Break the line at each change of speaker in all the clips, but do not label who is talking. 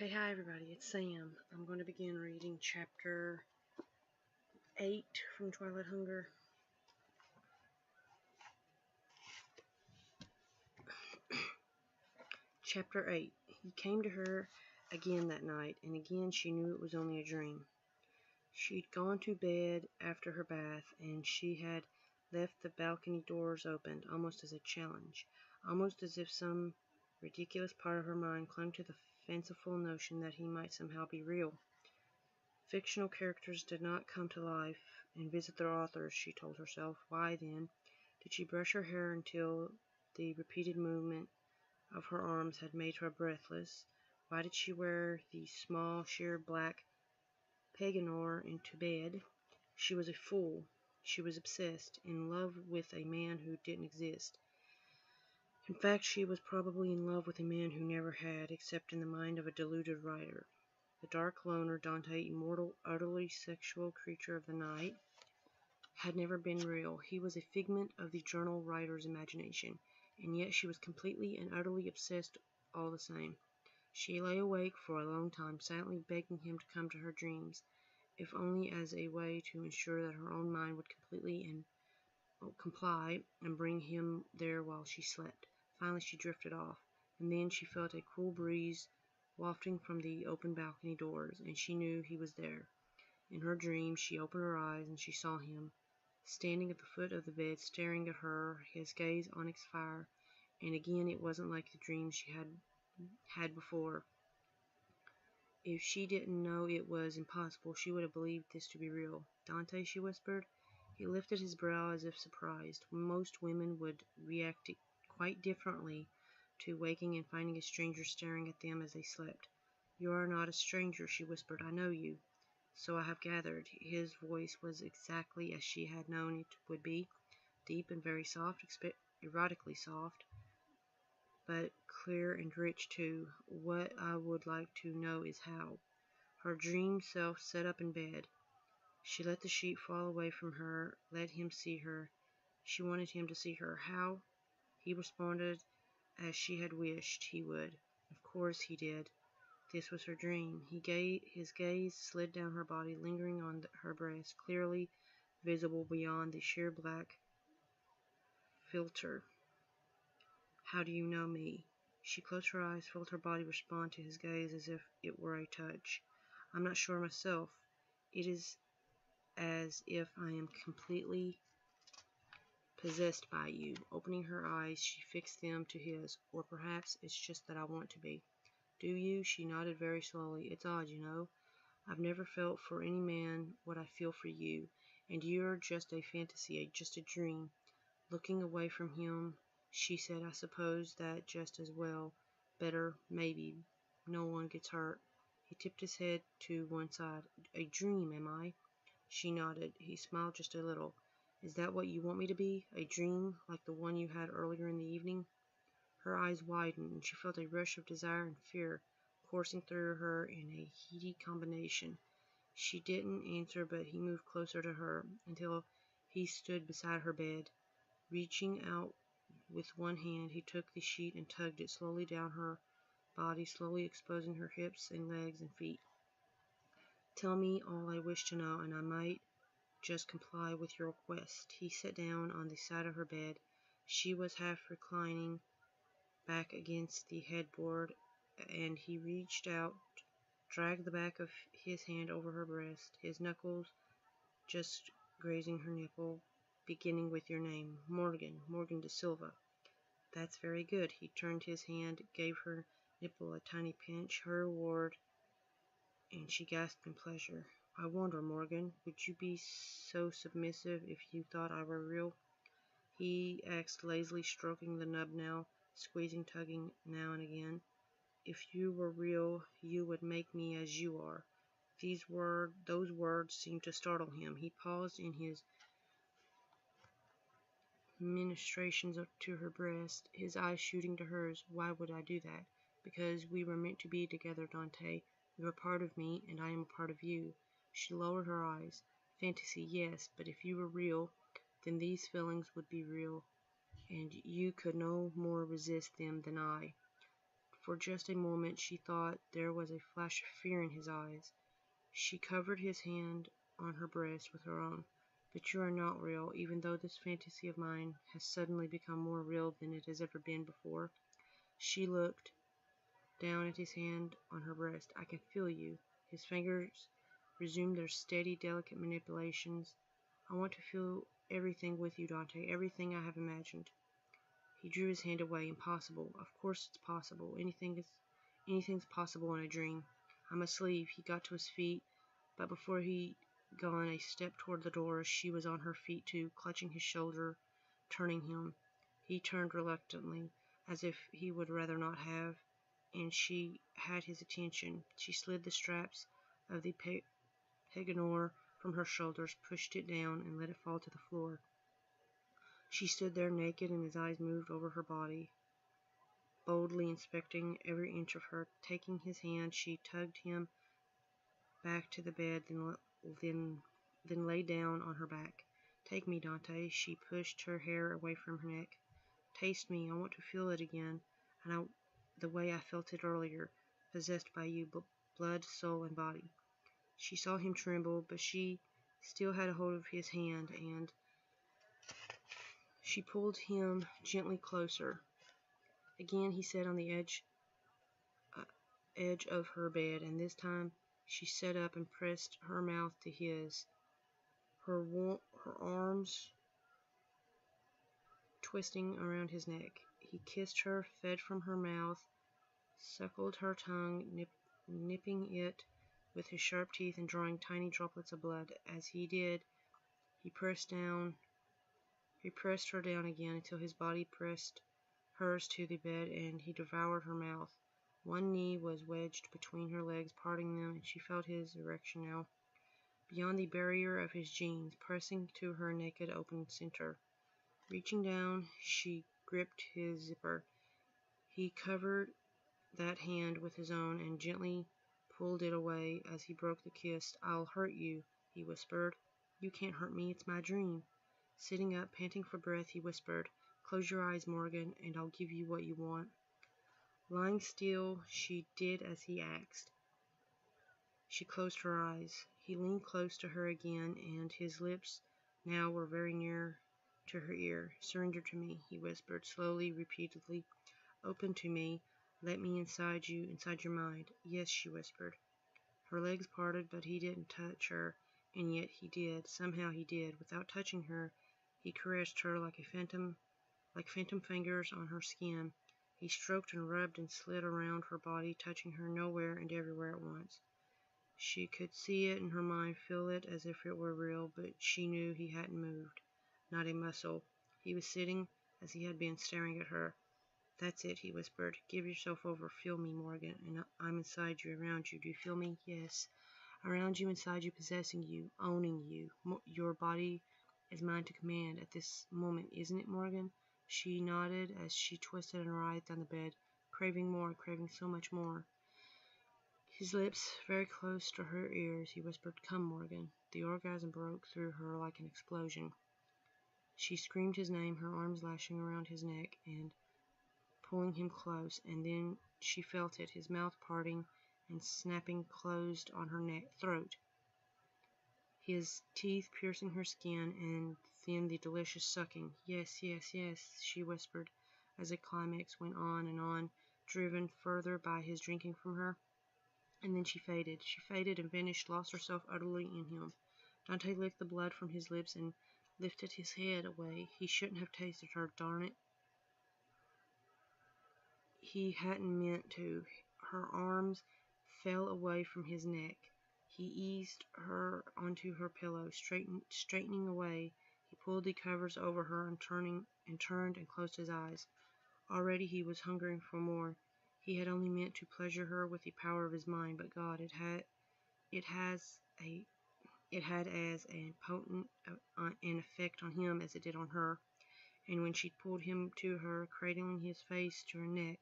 Okay, hi everybody, it's Sam. I'm going to begin reading chapter 8 from Twilight Hunger. Chapter 8. He came to her again that night, and again she knew it was only a dream. She'd gone to bed after her bath, and she had left the balcony doors opened, almost as a challenge, almost as if some ridiculous part of her mind clung to the fanciful notion that he might somehow be real. Fictional characters did not come to life and visit their authors, she told herself. Why, then, did she brush her hair until the repeated movement of her arms had made her breathless? Why did she wear the small, sheer black peignoir into bed? She was a fool. She was obsessed, in love with a man who didn't exist. In fact, she was probably in love with a man who never had, except in the mind of a deluded writer. The dark loner, Dante, immortal, utterly sexual creature of the night, had never been real. He was a figment of the journal writer's imagination, and yet she was completely and utterly obsessed all the same. She lay awake for a long time, silently begging him to come to her dreams, if only as a way to ensure that her own mind would completely comply and bring him there while she slept. Finally she drifted off, and then she felt a cool breeze wafting from the open balcony doors, and she knew he was there. In her dream she opened her eyes, and she saw him, standing at the foot of the bed, staring at her, his gaze onyx fire, and again it wasn't like the dream she had had before. If she didn't know it was impossible, she would have believed this to be real. "Dante," she whispered. He lifted his brow as if surprised. Most women would react quite differently to waking and finding a stranger staring at them as they slept. "You are not a stranger," she whispered. "I know you." "So I have gathered." His voice was exactly as she had known it would be, deep and very soft, erotically soft, but clear and rich too. "What I would like to know is how." Her dream self sat up in bed. She let the sheet fall away from her, let him see her. She wanted him to see her. How? He responded as she had wished he would. Of course he did. This was her dream. His gaze slid down her body, lingering on her breast, clearly visible beyond the sheer black filter. "How do you know me?" She closed her eyes, felt her body respond to his gaze as if it were a touch. "I'm not sure myself. It is as if I am completely possessed by you." Opening her eyes, she fixed them to his. "Or perhaps it's just that I want to be." "Do you?" She nodded very slowly. "It's odd, you know. I've never felt for any man what I feel for you, and you're just a fantasy, just a dream." Looking away from him, she said, "I suppose that just as well, better, maybe. No one gets hurt." He tipped his head to one side. "A dream, am I?" She nodded. He smiled just a little. "Is that what you want me to be? A dream, like the one you had earlier in the evening?" Her eyes widened, and she felt a rush of desire and fear coursing through her in a heady combination. She didn't answer, but he moved closer to her, until he stood beside her bed. Reaching out with one hand, he took the sheet and tugged it slowly down her body, slowly exposing her hips and legs and feet. "Tell me all I wish to know, and I might just comply with your request." He sat down on the side of her bed. She was half reclining back against the headboard, and he reached out, dragged the back of his hand over her breast, his knuckles just grazing her nipple. "Beginning with your name." Morgan de Silva." "That's very good." He turned his hand, gave her nipple a tiny pinch, her reward, and she gasped in pleasure. "I wonder, Morgan, would you be so submissive if you thought I were real?" He asked lazily, stroking the nub now, squeezing, tugging now and again. "If you were real, you would make me as you are." Those words seemed to startle him. He paused in his ministrations to her breast, his eyes shooting to hers. "Why would I do that?" "Because we were meant to be together, Dante. You are part of me, and I am a part of you." She lowered her eyes. "Fantasy, yes, but if you were real, then these feelings would be real, and you could no more resist them than I." For just a moment she thought there was a flash of fear in his eyes. She covered his hand on her breast with her own. "But you are not real, even though this fantasy of mine has suddenly become more real than it has ever been before." She looked down at his hand on her breast. "I can feel you." His fingers resumed their steady, delicate manipulations. "I want to feel everything with you, Dante, everything I have imagined." He drew his hand away. "Impossible." "Of course it's possible. Anything's possible in a dream." "I must leave." He got to his feet, but before he'd gone a step toward the door, she was on her feet too, clutching his shoulder, turning him. He turned reluctantly, as if he would rather not have, and she had his attention. She slid the straps of the peignoir from her shoulders, pushed it down, and let it fall to the floor. She stood there naked, and his eyes moved over her body, boldly inspecting every inch of her. Taking his hand, she tugged him back to the bed, then lay down on her back. "Take me, Dante." She pushed her hair away from her neck. "Taste me. I want to feel it again, the way I felt it earlier, possessed by you, blood, soul, and body." She saw him tremble, but she still had a hold of his hand, and she pulled him gently closer. Again he sat on the edge of her bed, and this time she sat up and pressed her mouth to his, her arms twisting around his neck. He kissed her, fed from her mouth, suckled her tongue, nipping it with his sharp teeth and drawing tiny droplets of blood. As he did, he pressed her down again until his body pressed hers to the bed, and he devoured her mouth. One knee was wedged between her legs, parting them, and she felt his erection now, beyond the barrier of his jeans, pressing to her naked, open center. Reaching down, she gripped his zipper. He covered that hand with his own and gently pulled it away as he broke the kiss. "I'll hurt you," he whispered. "You can't hurt me. It's my dream." Sitting up, panting for breath, he whispered, "Close your eyes, Morgan, and I'll give you what you want." Lying still, she did as he asked. She closed her eyes. He leaned close to her again, and his lips now were very near to her ear. "Surrender to me," he whispered, slowly, repeatedly. "Open to me. Let me inside you, inside your mind." "Yes," she whispered. Her legs parted, but he didn't touch her, and yet he did. Somehow he did. Without touching her, he caressed her like phantom fingers on her skin. He stroked and rubbed and slid around her body, touching her nowhere and everywhere at once. She could see it in her mind, feel it as if it were real, but she knew he hadn't moved, not a muscle. He was sitting as he had been, staring at her. "That's it," he whispered. "Give yourself over. Feel me, Morgan, and I'm inside you, around you. Do you feel me?" "Yes." "Around you, inside you, possessing you, owning you. Your body is mine to command at this moment, isn't it, Morgan?" She nodded as she twisted and writhed on the bed, craving more, craving so much more. His lips very close to her ears, he whispered, "Come, Morgan." The orgasm broke through her like an explosion. She screamed his name, her arms lashing around his neck and pulling him close, and then she felt it, his mouth parting and snapping closed on her throat, his teeth piercing her skin, and then the delicious sucking. "Yes, yes, yes," she whispered, as the climax went on, driven further by his drinking from her. And then she faded and vanished, lost herself utterly in him. Dante licked the blood from his lips and lifted his head away. He shouldn't have tasted her, darn it. He hadn't meant to. Her arms fell away from his neck. He eased her onto her pillow, straightening away. He pulled the covers over her and turned and closed his eyes. Already he was hungering for more. He had only meant to pleasure her with the power of his mind, but God, it had as potent an effect on him as it did on her. And when she pulled him to her, cradling his face to her neck,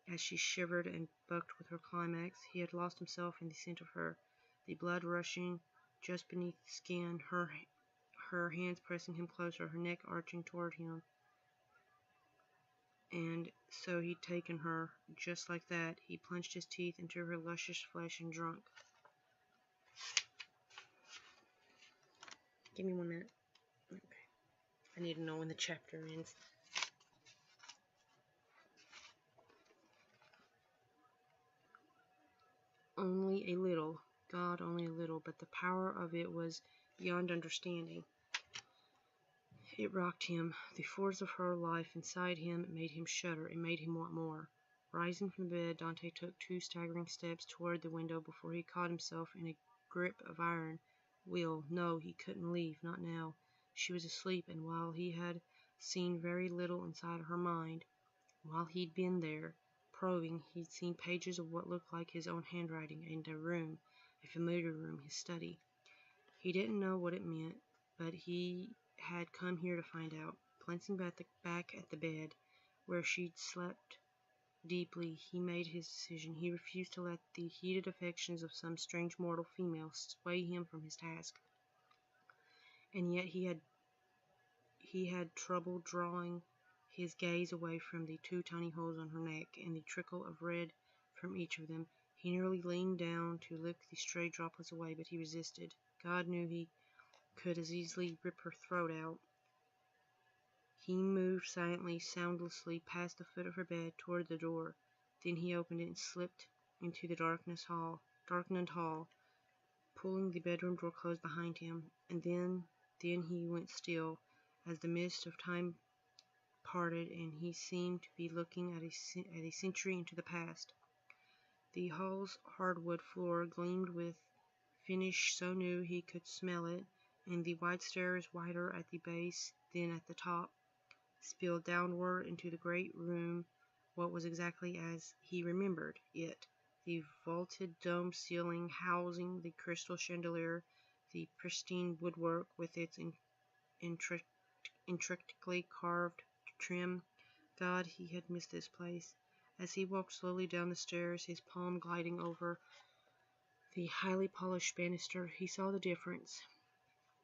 as she shivered and bucked with her climax, he had lost himself in the scent of her, the blood rushing just beneath the skin, her hands pressing him closer, her neck arching toward him, and so he'd taken her, just like that. He plunged his teeth into her luscious flesh and drunk. Give me 1 minute. Okay. I need to know when the chapter ends. Only a little, God, only a little, but the power of it was beyond understanding. It rocked him. The force of her life inside him made him shudder. It made him want more. Rising from the bed, Dante took 2 staggering steps toward the window before he caught himself in a grip of iron will. No, he couldn't leave, not now. She was asleep, and while he had seen very little inside her mind, while he'd been there, probing, he'd seen pages of what looked like his own handwriting, and a room, a familiar room, his study. He didn't know what it meant, but he had come here to find out. Glancing back at the bed, where she'd slept deeply, he made his decision. He refused to let the heated affections of some strange mortal female sway him from his task. And yet he had trouble drawing his gaze away from the 2 tiny holes on her neck, and the trickle of red from each of them. He nearly leaned down to lick the stray droplets away, but he resisted. God knew he could as easily rip her throat out. He moved silently, soundlessly, past the foot of her bed, toward the door. Then he opened it and slipped into the darkened hall, pulling the bedroom door closed behind him. And then he went still, as the mist of time parted, and he seemed to be looking at a century into the past. The hall's hardwood floor gleamed with finish so new he could smell it, and the wide stairs, wider at the base than at the top, spilled downward into the great room. What was exactly as he remembered it: the vaulted dome ceiling housing the crystal chandelier, the pristine woodwork with its intricately carved trim. God, he had missed this place. As he walked slowly down the stairs, his palm gliding over the highly polished banister, he saw the difference.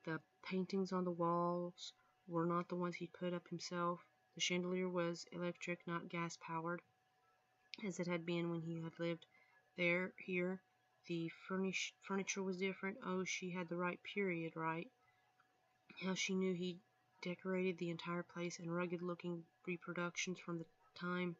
The paintings on the walls were not the ones he'd put up himself. The chandelier was electric, not gas-powered, as it had been when he had lived here. The furniture was different. Oh, she had the right period right. How she knew he decorated the entire place in rugged-looking reproductions from the time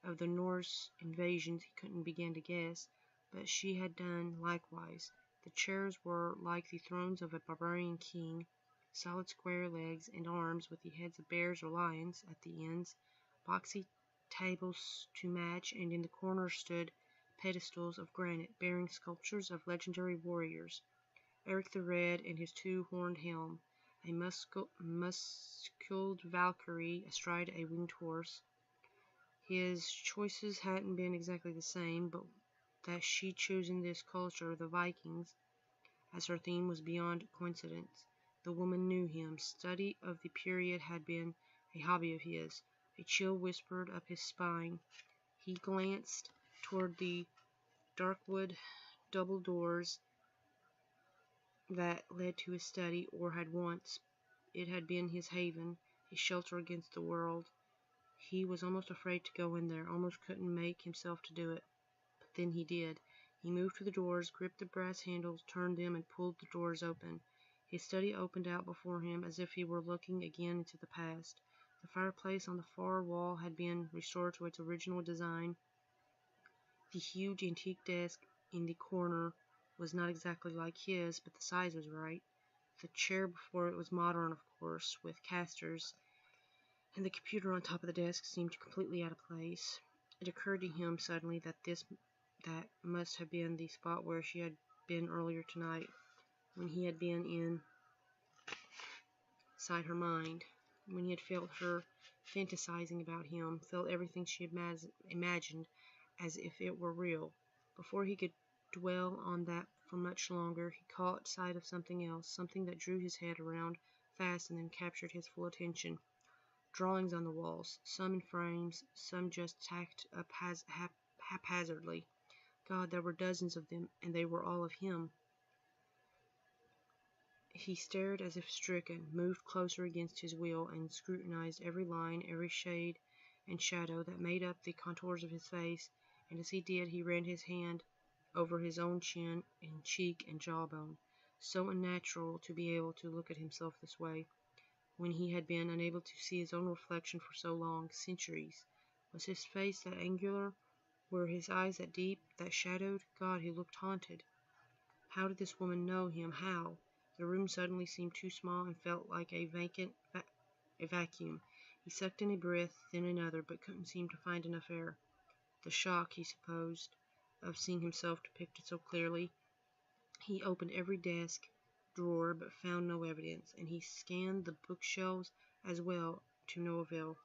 of the Norse invasions, he couldn't begin to guess, but she had done likewise. The chairs were like the thrones of a barbarian king, solid square legs and arms with the heads of bears or lions at the ends, boxy tables to match, and in the corners stood pedestals of granite bearing sculptures of legendary warriors. Eric the Red and his 2-horned helm, a muscled Valkyrie astride a winged horse. His choices hadn't been exactly the same, but that she'd chosen this culture, the Vikings, as her theme was beyond coincidence. The woman knew him. Study of the period had been a hobby of his. A chill whispered up his spine. He glanced toward the darkwood double doors that led to his study, or had once. It had been his haven, his shelter against the world. He was almost afraid to go in there, almost couldn't make himself to do it. But then he did. He moved to the doors, gripped the brass handles, turned them, and pulled the doors open. His study opened out before him as if he were looking again into the past. The fireplace on the far wall had been restored to its original design. The huge antique desk in the corner was not exactly like his, but the size was right. The chair before it was modern, of course, with casters, and the computer on top of the desk seemed completely out of place. It occurred to him suddenly that that must have been the spot where she had been earlier tonight, when he had been inside her mind, when he had felt her fantasizing about him, felt everything she imagined as if it were real. Before he could dwell on that for much longer, he caught sight of something else, something that drew his head around fast and then captured his full attention. Drawings on the walls, some in frames, some just tacked up haphazardly. God, there were dozens of them, and they were all of him. He stared as if stricken, moved closer against his will, and scrutinized every line, every shade, and shadow that made up the contours of his face, and as he did he ran his hand over his own chin and cheek and jawbone. So unnatural to be able to look at himself this way, when he had been unable to see his own reflection for so long, centuries. Was his face that angular? Were his eyes that deep, that shadowed? God, he looked haunted. How did this woman know him? How? The room suddenly seemed too small and felt like a vacuum. He sucked in a breath, then another, but couldn't seem to find enough air. The shock, he supposed, of seeing himself depicted so clearly. He opened every desk, drawer, but found no evidence, and he scanned the bookshelves as well, to no avail.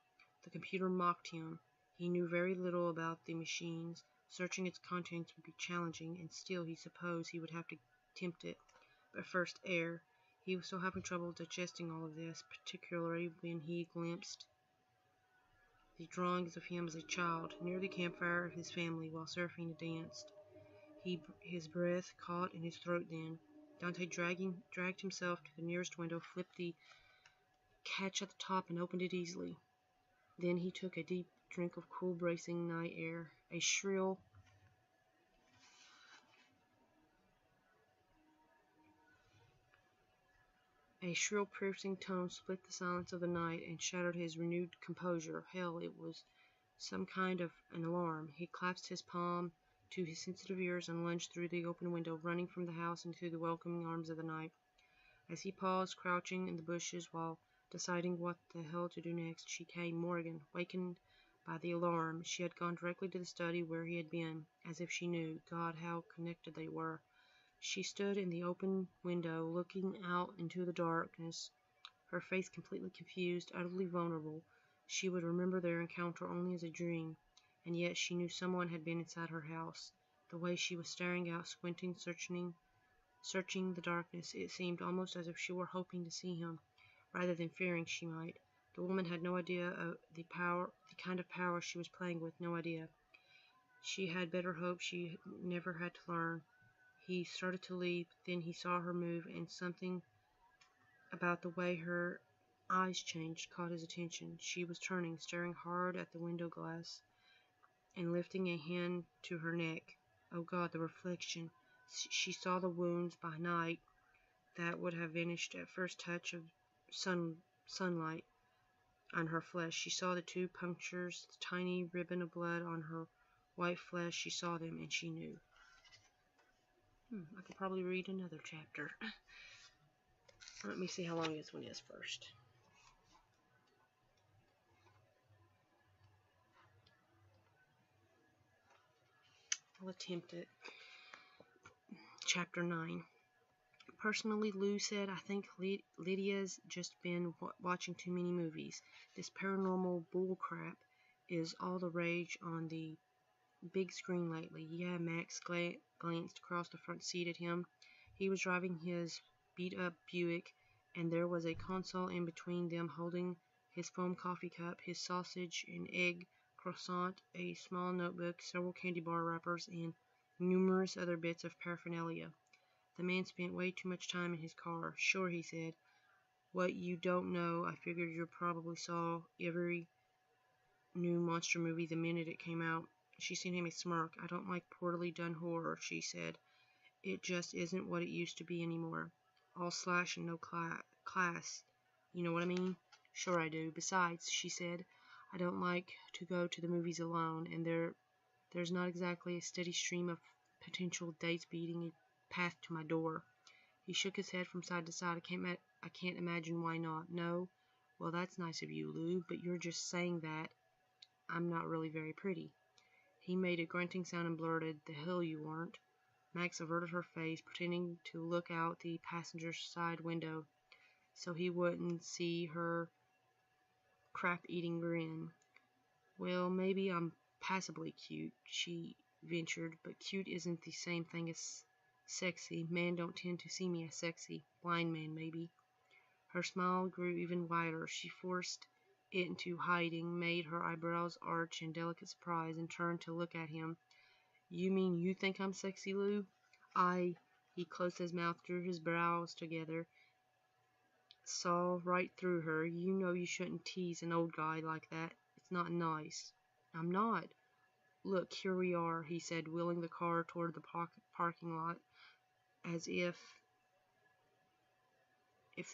The computer mocked him. He knew very little about the machines. Searching its contents would be challenging, and still he supposed he would have to attempt it. But first, air. He was still having trouble digesting all of this, particularly when he glimpsed the drawings of him as a child, near the campfire of his family, while Seraphina danced. His breath caught in his throat then. Dante dragged himself to the nearest window, flipped the catch at the top, and opened it easily. Then he took a deep drink of cool, bracing night air. A shrill piercing tone split the silence of the night and shattered his renewed composure. Hell, it was some kind of an alarm. He clasped his palm to his sensitive ears and lunged through the open window, running from the house into the welcoming arms of the night. As he paused, crouching in the bushes while deciding what the hell to do next, she came. Morgan, wakened by the alarm. She had gone directly to the study where he had been, as if she knew. God, how connected they were. She stood in the open window, looking out into the darkness, her face completely confused, utterly vulnerable. She would remember their encounter only as a dream, and yet she knew someone had been inside her house. The way she was staring out, squinting, searching the darkness, it seemed almost as if she were hoping to see him, rather than fearing she might. The woman had no idea of the kind of power she was playing with, no idea. She had better hope she never had to learn. He started to leave, then he saw her move, and something about the way her eyes changed caught his attention. She was turning, staring hard at the window glass, and lifting a hand to her neck. Oh God, the reflection! She saw the wounds by night that would have vanished at first touch of sunlight on her flesh. She saw the 2 punctures, the tiny ribbon of blood on her white flesh. She saw them, and she knew. I could probably read another chapter. Let me see how long this one is first. I'll attempt it. Chapter 9. Personally, Lou said, I think Lydia's just been watching too many movies. This paranormal bullcrap is all the rage on the big screen lately. Yeah, Max glanced across the front seat at him. He was driving his beat-up Buick, and there was a console in between them, holding his foam coffee cup, his sausage and egg croissant, a small notebook, several candy bar wrappers, and numerous other bits of paraphernalia. The man spent way too much time in his car. Sure, he said. What you don't know, I figured you probably saw every new monster movie the minute it came out. She sent him a smirk. I don't like poorly done horror, she said. It just isn't what it used to be anymore. All slash and no class. You know what I mean? Sure I do. Besides, she said, I don't like to go to the movies alone, and there's not exactly a steady stream of potential dates beating a path to my door. He shook his head from side to side. I can't imagine why not. No? Well, that's nice of you, Lou, but you're just saying that. I'm not really very pretty. He made a grunting sound and blurted, The hell you weren't. Max averted her face, pretending to look out the passenger side window so he wouldn't see her crap-eating grin. Well, maybe I'm passably cute, she ventured, but cute isn't the same thing as sexy. Men don't tend to see me as sexy. Blind men, maybe. Her smile grew even wider. She forced it into hiding, made her eyebrows arch in delicate surprise, and turned to look at him. You mean you think I'm sexy, Lou? He closed his mouth, drew his brows together, saw right through her. You know you shouldn't tease an old guy like that. That's not nice. I'm not. Look, here we are, he said, wheeling the car toward the parking lot, as if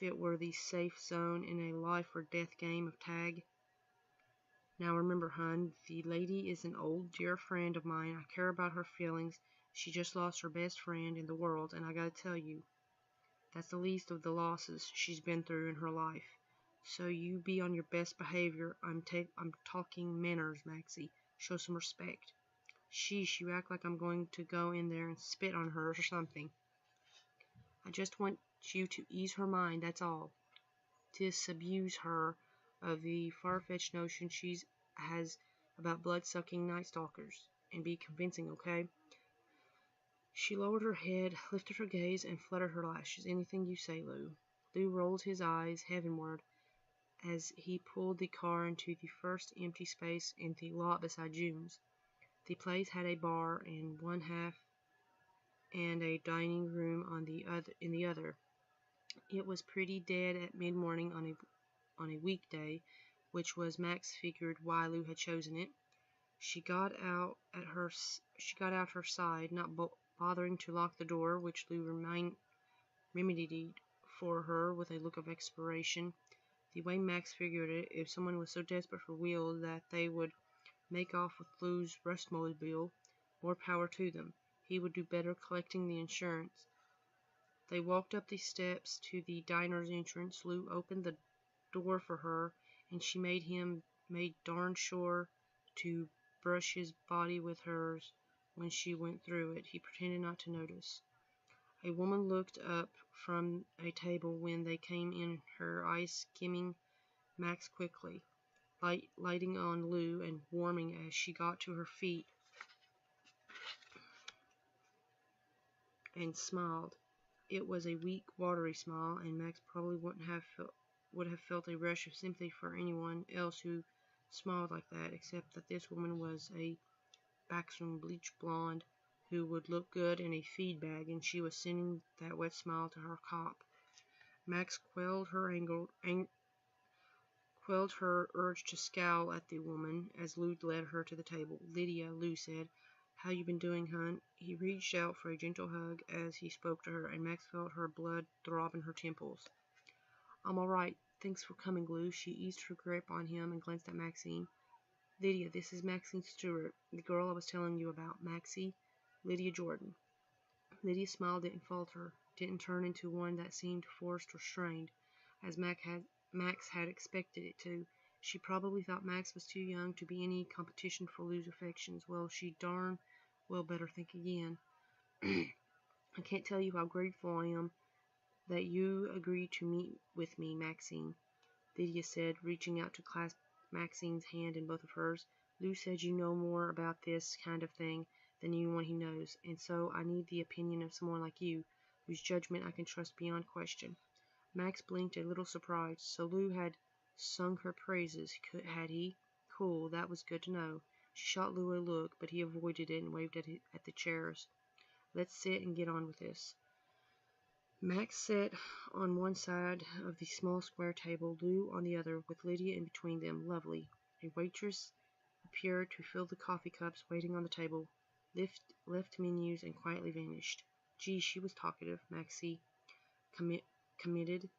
it were the safe zone in a life or death game of tag. Now remember, hon, the lady is an old dear friend of mine. I care about her feelings. She just lost her best friend in the world, and I gotta tell you, that's the least of the losses she's been through in her life. So you be on your best behavior. I'm talking manners, Maxie. Show some respect. Sheesh, you act like I'm going to go in there and spit on her or something. I just want you to ease her mind, that's all. Disabuse her of the far-fetched notion she has about blood-sucking night stalkers, and be convincing, okay? She lowered her head, lifted her gaze, and fluttered her lashes. Anything you say, Lou. Lou rolled his eyes heavenward as he pulled the car into the first empty space in the lot beside June's. The place had a bar in one half and a dining room in the other. It was pretty dead at mid-morning on a weekday, which was Max figured why Lou had chosen it. She got out her side, not bothering to lock the door, which Lou remedied for her with a look of exasperation. The way Max figured it, if someone was so desperate for wheels that they would make off with Lou's rustmobile, more power to them. He would do better collecting the insurance. They walked up the steps to the diner's entrance. Lou opened the door for her, and she made darn sure to brush his body with hers when she went through it. He pretended not to notice. A woman looked up from a table when they came in, her eyes skimming Max quickly, lighting on Lou and warming as she got to her feet and smiled. It was a weak, watery smile, and Max probably would have felt a rush of sympathy for anyone else who smiled like that, except that this woman was a buxom bleached blonde who would look good in a feed bag, and she was sending that wet smile to her cop. Max quelled her urge to scowl at the woman as Lou led her to the table. "Lydia," Lou said, "how you been doing, hon?" He reached out for a gentle hug as he spoke to her, and Max felt her blood throb in her temples. "I'm all right. Thanks for coming, Lou." She eased her grip on him and glanced at Maxine. "Lydia, this is Maxine Stewart, the girl I was telling you about. Maxie, Lydia Jordan." Lydia's smile didn't falter, didn't turn into one that seemed forced or strained, as Max had expected it to. She probably thought Max was too young to be any competition for Lou's affections. Well, she darn well better think again. "I can't tell you how grateful I am that you agreed to meet with me, Maxine," Lydia said, reaching out to clasp Maxine's hand in both of hers. "Lou said you know more about this kind of thing than anyone he knows, and so I need the opinion of someone like you, whose judgment I can trust beyond question." Max blinked, a little surprised. So Lou had sung her praises, had he? Cool, that was good to know. She shot Lou a look, but he avoided it and waved at the chairs. "Let's sit and get on with this." Max sat on one side of the small square table, Lou on the other, with Lydia in between them. Lovely. A waitress appeared to fill the coffee cups waiting on the table, left menus, and quietly vanished. "Gee, she was talkative," Maxie commented.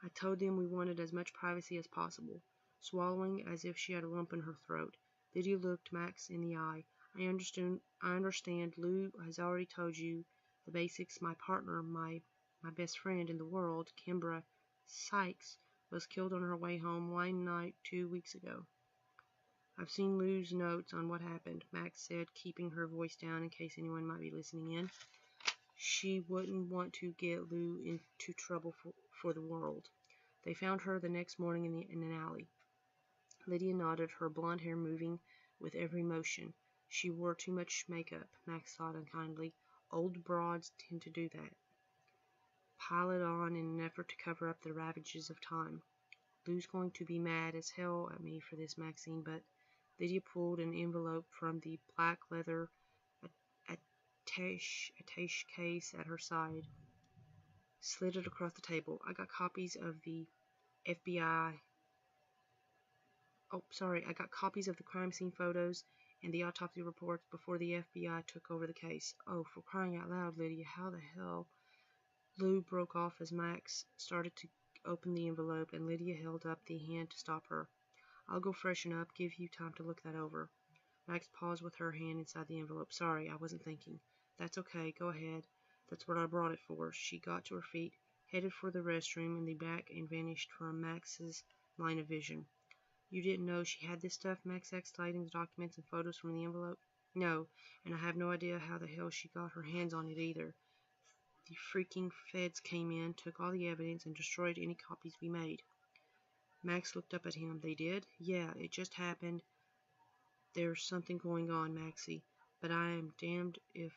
"I told them we wanted as much privacy as possible," swallowing as if she had a lump in her throat. Lydia looked Max in the eye. I understand Lou has already told you the basics. My partner, my best friend in the world, Kimbra Sykes, was killed on her way home one night 2 weeks ago." "I've seen Lou's notes on what happened," Max said, keeping her voice down in case anyone might be listening in. She wouldn't want to get Lou into trouble for the world. They found her the next morning in an alley. Lydia nodded, her blonde hair moving with every motion. She wore too much makeup, Max thought unkindly. Old broads tend to do that. Pile it on in an effort to cover up the ravages of time. "Lou's going to be mad as hell at me for this, Maxine, but..." Lydia pulled an envelope from the black leather attache case at her side, slid it across the table. "I got copies of the FBI Oh, sorry, I got copies of the crime scene photos and the autopsy reports before the FBI took over the case. Oh, for crying out loud, Lydia, how the hell? Lou broke off as Max started to open the envelope, and Lydia held up the hand to stop her. I'll go freshen up, give you time to look that over. Max paused with her hand inside the envelope. Sorry, I wasn't thinking. That's okay, go ahead. That's what I brought it for. She got to her feet, headed for the restroom in the back, and vanished from Max's line of vision. You didn't know she had this stuff? Max asked, sliding the documents and photos from the envelope. No, and I have no idea how the hell she got her hands on it either. The freaking feds came in, took all the evidence, and destroyed any copies we made. Max looked up at him. They did? Yeah, it just happened. There's something going on, Maxie, but I am damned if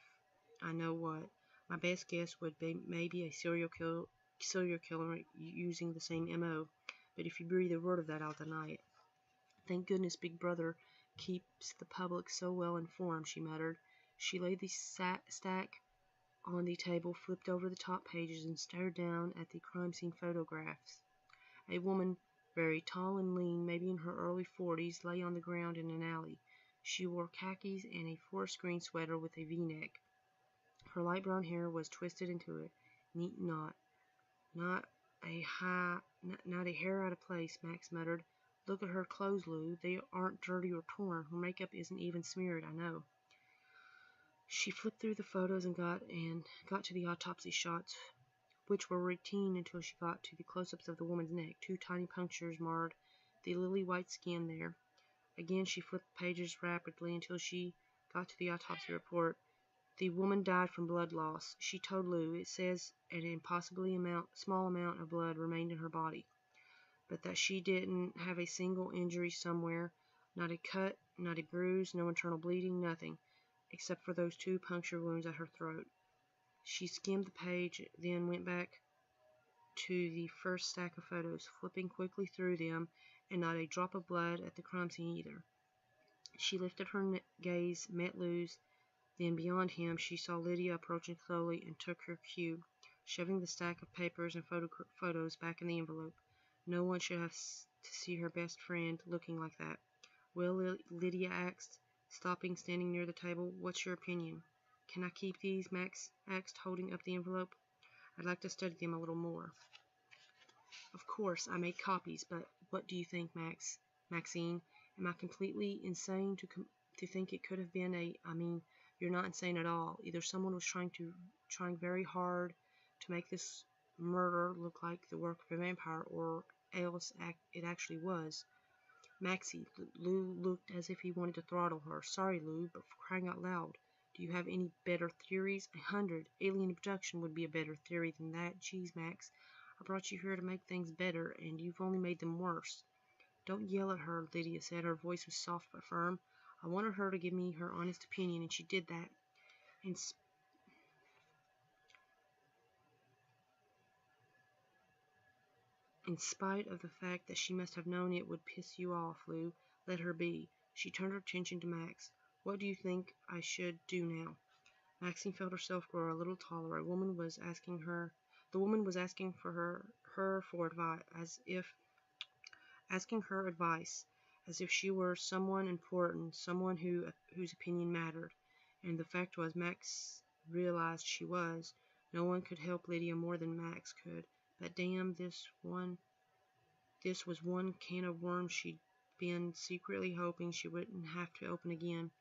I know what. My best guess would be maybe a serial killer using the same MO, but if you breathe a word of that, I'll deny it. Thank goodness Big Brother keeps the public so well informed, she muttered. She laid the stack on the table, flipped over the top pages, and stared down at the crime scene photographs. A woman, very tall and lean, maybe in her early 40s, lay on the ground in an alley. She wore khakis and a forest green sweater with a V-neck. Her light brown hair was twisted into a neat knot. Not not a hair out of place, Max muttered. Look at her clothes, Lou. They aren't dirty or torn. Her makeup isn't even smeared, I know. She flipped through the photos and got to the autopsy shots, which were routine until she got to the close-ups of the woman's neck. 2 tiny punctures marred the lily-white skin there. Again, she flipped the pages rapidly until she got to the autopsy report. The woman died from blood loss. She told Lou it says an impossibly small amount of blood remained in her body, but that she didn't have a single injury somewhere, not a cut, not a bruise, no internal bleeding, nothing, except for those 2 puncture wounds at her throat. She skimmed the page, then went back to the first stack of photos, flipping quickly through them, and not a drop of blood at the crime scene either. She lifted her gaze, met Lou's, then beyond him she saw Lydia approaching slowly and took her cue, shoving the stack of papers and photos back in the envelope. No one should have to see her best friend looking like that. Well, Lydia asked, standing near the table, what's your opinion? Can I keep these? Max asked, holding up the envelope. I'd like to study them a little more. Of course, I made copies, but what do you think, Maxine? Am I completely insane to think it could have been I mean, you're not insane at all. Either someone was trying very hard to make this murder look like the work of a vampire, or else it actually was. Maxie, Lou looked as if he wanted to throttle her. Sorry, Lou, but for crying out loud, do you have any better theories? 100. Alien abduction would be a better theory than that. Geez, Max, I brought you here to make things better, and you've only made them worse. Don't yell at her, Lydia said. Her voice was soft but firm. I wanted her to give me her honest opinion, and she did that. In spite of the fact that she must have known it would piss you off, Lou, let her be. She turned her attention to Max. What do you think I should do now? Maxine felt herself grow a little taller. The woman was asking for her advice, as if she were someone important, someone whose opinion mattered. And the fact was, Max realized she was. No one could help Lydia more than Max could. But damn, this was one can of worms she'd been secretly hoping she wouldn't have to open again.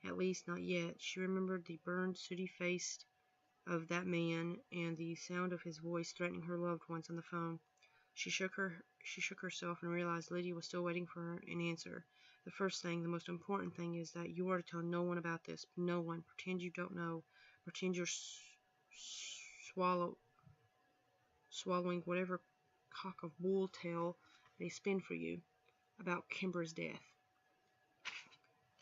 At least not yet. She remembered the burned, sooty face of that man and the sound of his voice threatening her loved ones on the phone. She shook herself and realized Lydia was still waiting for an answer. The first thing, the most important thing, is that you are to tell no one about this. No one. Pretend you don't know. Pretend you're swallowing whatever cock of bull tale they spin for you about Kimber's death.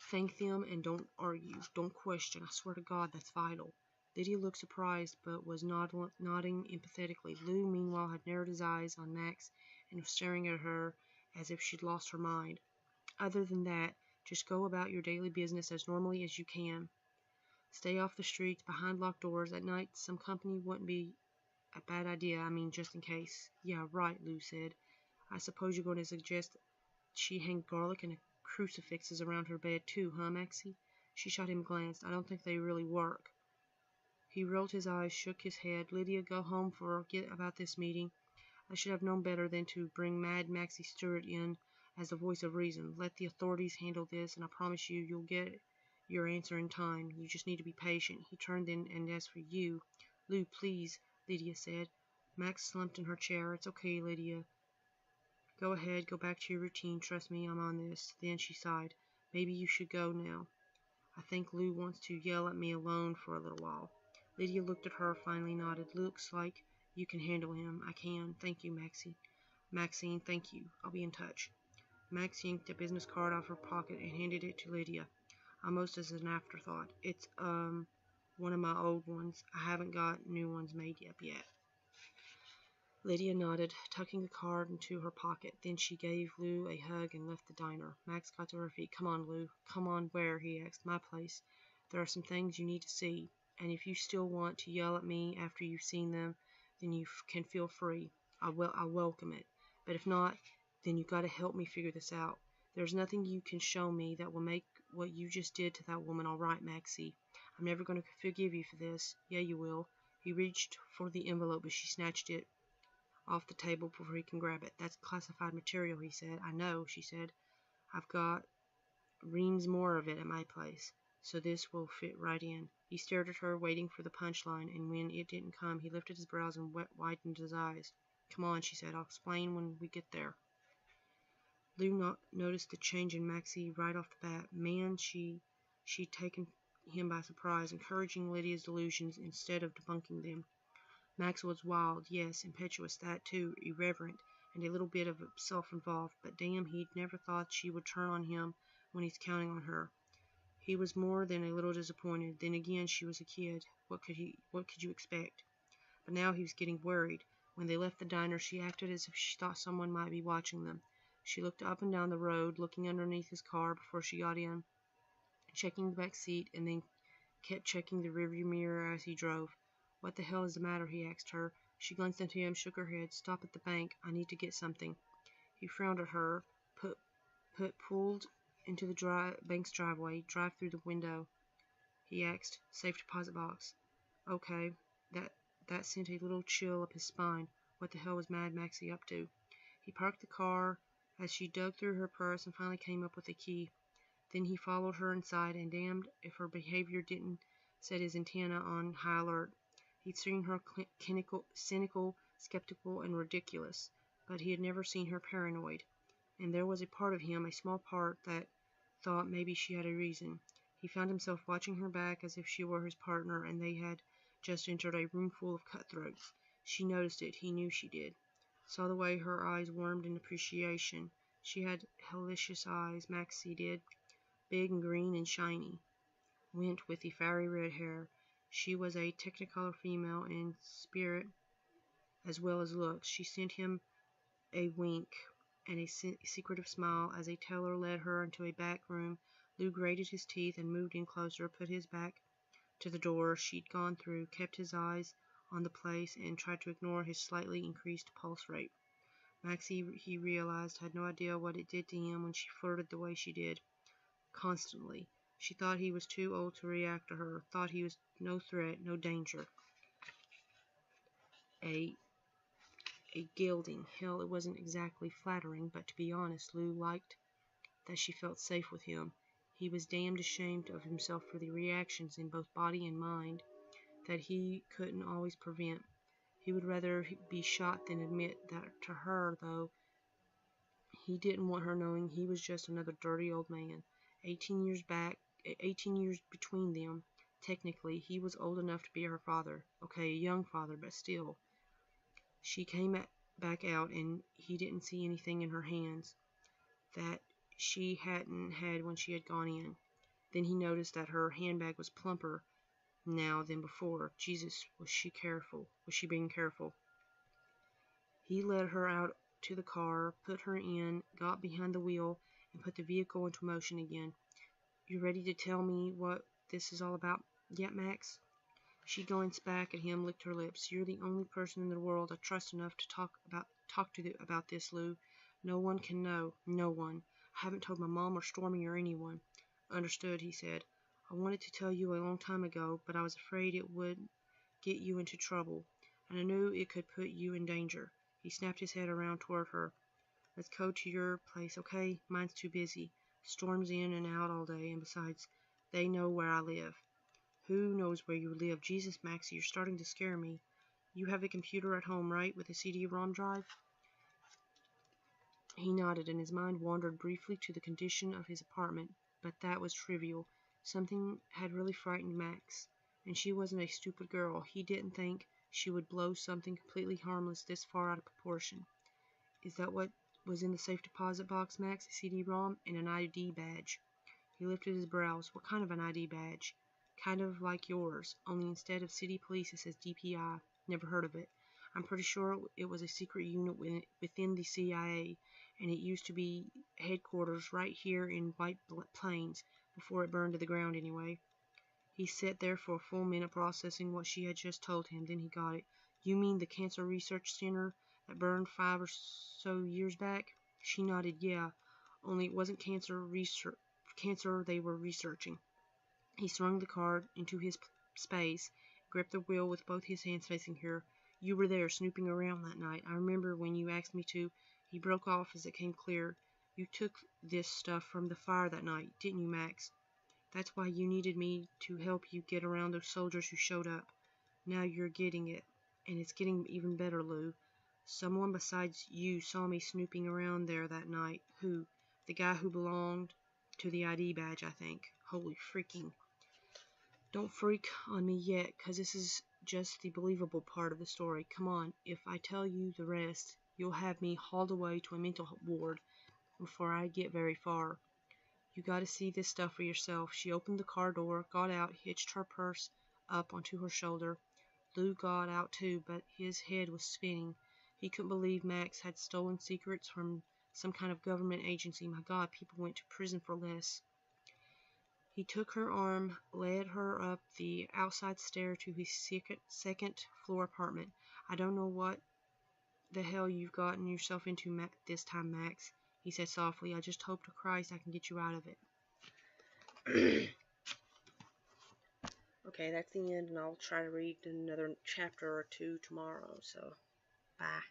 Thank them and don't argue. Don't question. I swear to God, that's vital. Lydia looked surprised, but was nodding empathetically. Lou, meanwhile, had narrowed his eyes on Max and was staring at her as if she'd lost her mind. Other than that, just go about your daily business as normally as you can. Stay off the streets, behind locked doors. At night, some company wouldn't be a bad idea. I mean, just in case. Yeah, right, Lou said. I suppose you're going to suggest she hang garlic and crucifixes around her bed too, huh, Maxie?" She shot him a glance. "I don't think they really work." He rolled his eyes, shook his head. "Lydia, go home, forget about this meeting. I should have known better than to bring Mad Maxie Stewart in as the voice of reason. Let the authorities handle this, and I promise you'll get your answer in time. You just need to be patient." He turned then, "And as for you—" "Lou, please," Lydia said. Max slumped in her chair. "It's okay, Lydia. Go ahead, go back to your routine. Trust me, I'm on this." Then she sighed. "Maybe you should go now. I think Lou wants to yell at me alone for a little while." Lydia looked at her, finally nodded. "Looks like you can handle him." "I can. Thank you, Maxine, thank you. I'll be in touch." Max yanked a business card out of her pocket and handed it to Lydia, almost as an afterthought. "It's, one of my old ones. I haven't got new ones made up yet." Lydia nodded, tucking the card into her pocket. Then she gave Lou a hug and left the diner. Max got to her feet. "Come on, Lou." "Come on where?" he asked. "My place. There are some things you need to see, and if you still want to yell at me after you've seen them, then you can feel free. I'll welcome it. But if not, then you got to help me figure this out. There's nothing you can show me that will make what you just did to that woman all right, Maxie. I'm never going to forgive you for this." "Yeah, you will." He reached for the envelope, but she snatched it off the table before he can grab it. "That's classified material," he said. "I know," she said. "I've got reams more of it at my place, so this will fit right in." He stared at her, waiting for the punchline, and when it didn't come, he lifted his brows and widened his eyes. "Come on," she said. "I'll explain when we get there." Lou noticed the change in Maxie right off the bat. Man, she'd taken him by surprise, encouraging Lydia's delusions instead of debunking them. Max was wild, yes, impetuous, that too, irreverent, and a little bit of self-involved, but damn, he'd never thought she would turn on him when he's counting on her. He was more than a little disappointed. Then again, she was a kid. What could you expect? But now he was getting worried. When they left the diner, she acted as if she thought someone might be watching them. She looked up and down the road, looking underneath his car before she got in, checking the back seat, and then kept checking the rearview mirror as he drove. "What the hell is the matter?" he asked her. She glanced into him, shook her head. "Stop at the bank. I need to get something." He frowned at her, pulled into the bank's driveway. "Drive through the window," he asked. "Safe deposit box." "Okay." That sent a little chill up his spine. What the hell was Mad Maxie up to? He parked the car as she dug through her purse and finally came up with a key. Then he followed her inside, and damned if her behavior didn't set his antenna on high alert. He'd seen her cynical, skeptical, and ridiculous, but he had never seen her paranoid. And there was a part of him, a small part, that thought maybe she had a reason. He found himself watching her back as if she were his partner, and they had just entered a room full of cutthroats. She noticed it. He knew she did. Saw the way her eyes warmed in appreciation. She had hellacious eyes, Maxie did, big and green and shiny. Went with the fiery red hair. She was a technicolor female in spirit as well as looks. She sent him a wink and a secretive smile as a teller led her into a back room. Lou grated his teeth and moved in closer, put his back to the door she'd gone through, kept his eyes on the place, and tried to ignore his slightly increased pulse rate. Maxie, he realized, had no idea what it did to him when she flirted the way she did. Constantly. She thought he was too old to react to her, thought he was no threat, no danger. A gilding. Hell, it wasn't exactly flattering, but to be honest, Lou liked that she felt safe with him. He was damned ashamed of himself for the reactions in both body and mind that he couldn't always prevent. He would rather be shot than admit that to her, though. He didn't want her knowing he was just another dirty old man. 18 years between them. Technically, he was old enough to be her father. Okay, a young father, but still. She came back out, and he didn't see anything in her hands that she hadn't had when she had gone in. Then he noticed that her handbag was plumper now than before. Jesus, was she careful? Was she being careful? He led her out to the car, put her in, got behind the wheel, and put the vehicle into motion again. "You ready to tell me what this is all about yet, Max?" She glanced back at him, licked her lips. "You're the only person in the world I trust enough to talk to about this, Lou. No one can know. No one. Haven't told my mom or Stormy or anyone. Understood, he said. I wanted to tell you a long time ago, but I was afraid it would get you into trouble, and I knew it could put you in danger. He snapped his head around toward her. Let's go to your place, okay? Mine's too busy. Storm's in and out all day, and besides, they know where I live. Who knows where you live? Jesus, Maxie, you're starting to scare me. You have a computer at home, right, with a CD-ROM drive? He nodded, and his mind wandered briefly to the condition of his apartment, but that was trivial. Something had really frightened Max, and she wasn't a stupid girl. He didn't think she would blow something completely harmless this far out of proportion. Is that what was in the safe deposit box, Max? A CD-ROM and an ID badge. He lifted his brows. What kind of an ID badge? Kind of like yours, only instead of city police it says DPI. Never heard of it. I'm pretty sure it was a secret unit within the CIA, and it used to be headquarters right here in White Plains, before it burned to the ground anyway. He sat there for a full minute processing what she had just told him, then he got it. You mean the Cancer Research Center that burned 5 or so years back? She nodded. Yeah, only it wasn't cancer they were researching. He swung the card into his space, gripped the wheel with both his hands facing her. You were there, snooping around that night. I remember when you asked me to. He broke off as it came clear. You took this stuff from the fire that night, didn't you, Max? That's why you needed me to help you get around those soldiers who showed up. Now you're getting it, and it's getting even better, Lou. Someone besides you saw me snooping around there that night. Who? The guy who belonged to the ID badge, I think. Holy freaking. Don't freak on me yet, 'cause this is just the believable part of the story. Come on, if I tell you the rest, you'll have me hauled away to a mental ward before I get very far. You gotta see this stuff for yourself. She opened the car door, got out, hitched her purse up onto her shoulder. Lou got out too, but his head was spinning. He couldn't believe Max had stolen secrets from some kind of government agency. My God, people went to prison for less. He took her arm, led her up the outside stair to his second floor apartment. I don't know what the hell you've gotten yourself into this time, Max, he said softly. I just hope to Christ I can get you out of it. Okay, that's the end, and I'll try to read another chapter or two tomorrow, so bye.